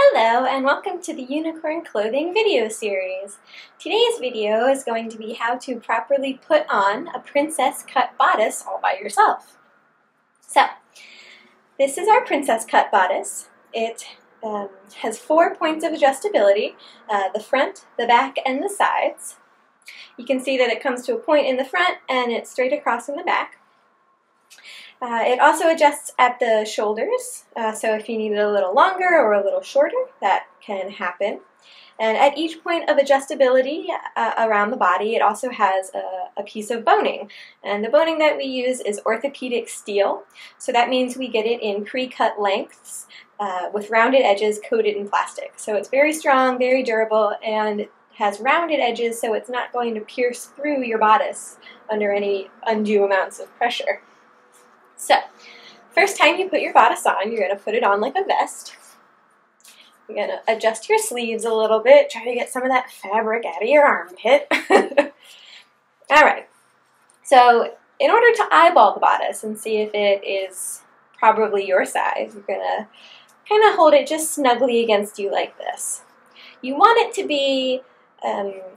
Hello and welcome to the Unicorn Clothing video series. Today's video is going to be how to properly put on a princess cut bodice all by yourself. So, this is our princess cut bodice. It has 4 points of adjustability, the front, the back, and the sides. You can see that it comes to a point in the front and it's straight across in the back. It also adjusts at the shoulders, so if you need it a little longer or a little shorter, that can happen. And at each point of adjustability around the body, it also has a piece of boning. And the boning that we use is orthopedic steel, so that means we get it in pre-cut lengths with rounded edges coated in plastic. So it's very strong, very durable, and has rounded edges so it's not going to pierce through your bodice under any undue amounts of pressure. So, first time you put your bodice on, you're going to put it on like a vest. You're going to adjust your sleeves a little bit, try to get some of that fabric out of your armpit. Alright, so in order to eyeball the bodice and see if it is probably your size, you're going to kind of hold it just snugly against you like this. You want it to be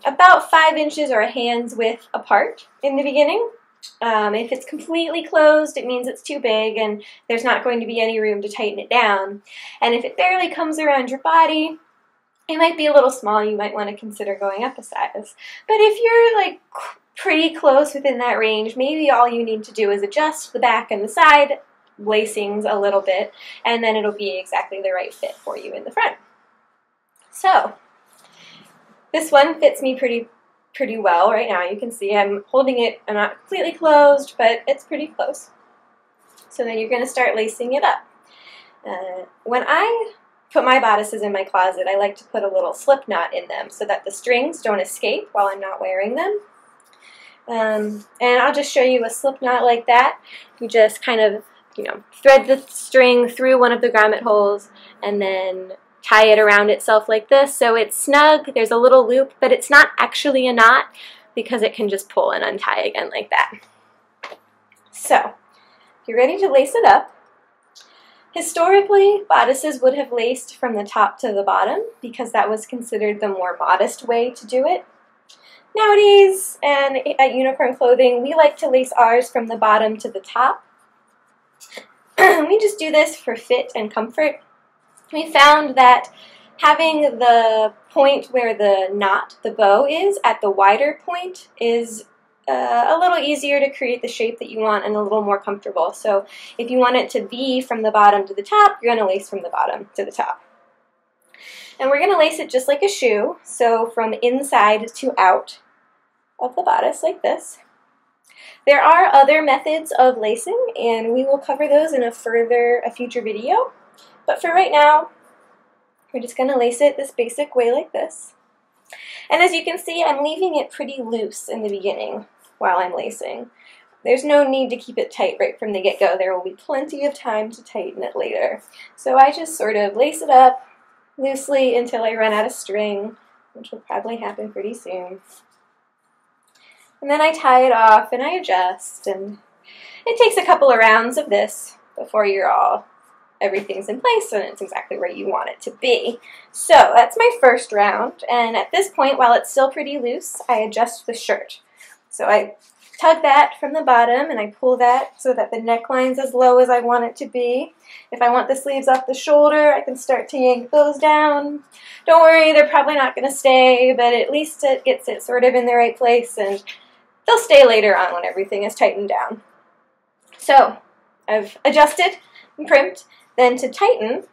about 5 inches or a hand's width apart in the beginning. If it's completely closed, it means it's too big and there's not going to be any room to tighten it down. And if it barely comes around your body, it might be a little small. You might want to consider going up a size. But if you're like pretty close within that range, maybe all you need to do is adjust the back and the side lacings a little bit, and then it'll be exactly the right fit for you in the front. So, this one fits me pretty well right now. You can see I'm holding it, I'm not completely closed, but it's pretty close. So then you're going to start lacing it up. When I put my bodices in my closet, I like to put a little slip knot in them so that the strings don't escape while I'm not wearing them. And I'll just show you a slip knot like that. You just kind of, thread the string through one of the grommet holes and then tie it around itself like this, so it's snug, there's a little loop, but it's not actually a knot because it can just pull and untie again like that. So, you're ready to lace it up. Historically, bodices would have laced from the top to the bottom because that was considered the more modest way to do it. Nowadays, and at Unicorn Clothing, we like to lace ours from the bottom to the top. We just do this for fit and comfort. We found that having the point where the knot, the bow is, at the wider point is a little easier to create the shape that you want and a little more comfortable. So if you want it to be from the bottom to the top, you're going to lace from the bottom to the top. And we're going to lace it just like a shoe, so from inside to out of the bodice like this. There are other methods of lacing, and we will cover those in a future video. But for right now, we're just going to lace it this basic way like this. And as you can see, I'm leaving it pretty loose in the beginning while I'm lacing. There's no need to keep it tight right from the get-go. There will be plenty of time to tighten it later. So I just sort of lace it up loosely until I run out of string, which will probably happen pretty soon. And then I tie it off and I adjust, and it takes a couple of rounds of this before everything's in place and it's exactly where you want it to be. So that's my first round, and at this point, while it's still pretty loose, I adjust the shirt. So I tug that from the bottom and I pull that so that the neckline's as low as I want it to be. If I want the sleeves off the shoulder, I can start to yank those down. Don't worry, they're probably not going to stay, but at least it gets it sort of in the right place, and they'll stay later on when everything is tightened down. So I've adjusted and primped. Then to tighten,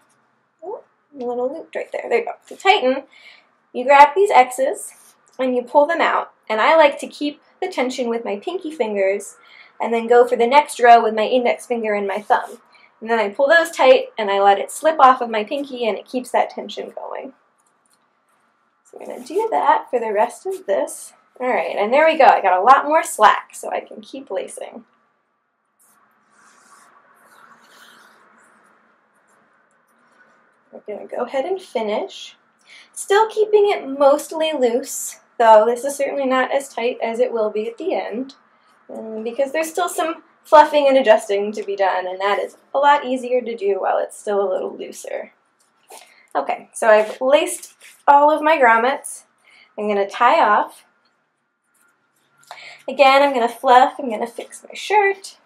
a little loop right there, there you go. To tighten, you grab these X's and you pull them out. And I like to keep the tension with my pinky fingers and then go for the next row with my index finger and my thumb. And then I pull those tight and I let it slip off of my pinky, and it keeps that tension going. So I'm going to do that for the rest of this. Alright, and there we go. I got a lot more slack so I can keep lacing. We're going to go ahead and finish. Still keeping it mostly loose, though this is certainly not as tight as it will be at the end, because there's still some fluffing and adjusting to be done, and that is a lot easier to do while it's still a little looser. Okay, so I've laced all of my grommets. I'm going to tie off. Again, I'm going to fluff. I'm going to fix my shirt.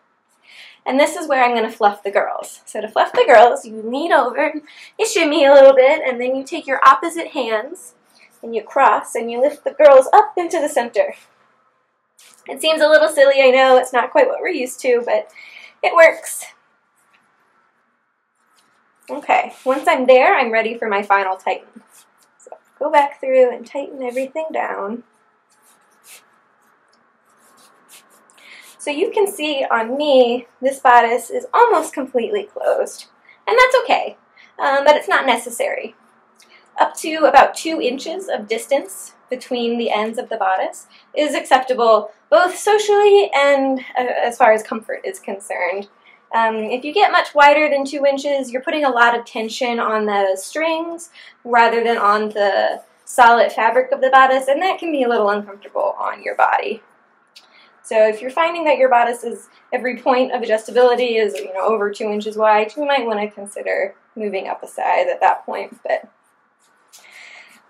And this is where I'm going to fluff the girls. So to fluff the girls, you lean over, you shimmy a little bit, and then you take your opposite hands and you cross and you lift the girls up into the center. It seems a little silly, I know, it's not quite what we're used to, but it works. Okay, once I'm there, I'm ready for my final tighten. So go back through and tighten everything down. So you can see on me, this bodice is almost completely closed, and that's okay, but it's not necessary. Up to about 2 inches of distance between the ends of the bodice is acceptable both socially and as far as comfort is concerned. If you get much wider than 2 inches, you're putting a lot of tension on the strings rather than on the solid fabric of the bodice, and that can be a little uncomfortable on your body. So if you're finding that your bodice is, every point of adjustability is, over 2 inches wide, you might want to consider moving up a size at that point.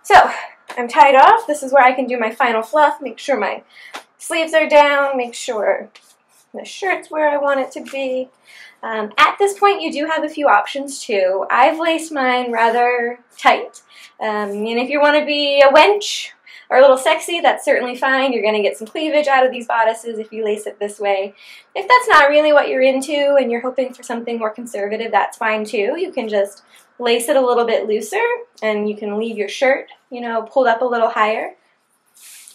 So I'm tied off. This is where I can do my final fluff, make sure my sleeves are down, make sure the shirt's where I want it to be. At this point, you do have a few options too. I've laced mine rather tight, and if you want to be a wench or a little sexy, that's certainly fine. You're going to get some cleavage out of these bodices if you lace it this way. If that's not really what you're into and you're hoping for something more conservative, that's fine too. You can just lace it a little bit looser and you can leave your shirt, pulled up a little higher.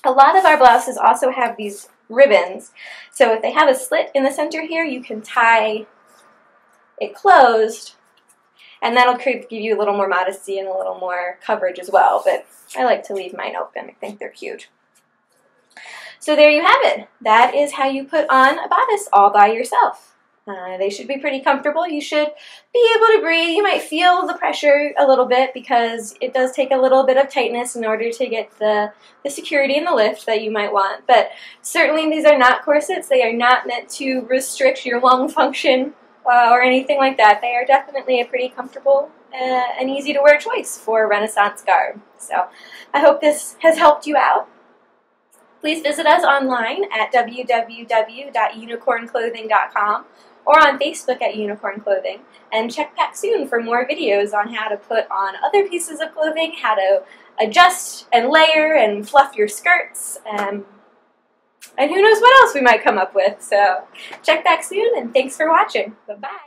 A lot of our blouses also have these ribbons. So if they have a slit in the center here, you can tie it closed, and that'll give you a little more modesty and a little more coverage as well, but I like to leave mine open. I think they're cute. So there you have it. That is how you put on a bodice all by yourself. They should be pretty comfortable. You should be able to breathe. You might feel the pressure a little bit because it does take a little bit of tightness in order to get the security and the lift that you might want. But certainly these are not corsets. They are not meant to restrict your lung function or anything like that. They are definitely a pretty comfortable and easy to wear choice for Renaissance garb. So I hope this has helped you out. Please visit us online at www.unicornclothing.com or on Facebook at Unicorn Clothing, and check back soon for more videos on how to put on other pieces of clothing, how to adjust and layer and fluff your skirts, and who knows what else we might come up with. So check back soon, and thanks for watching. Bye-bye.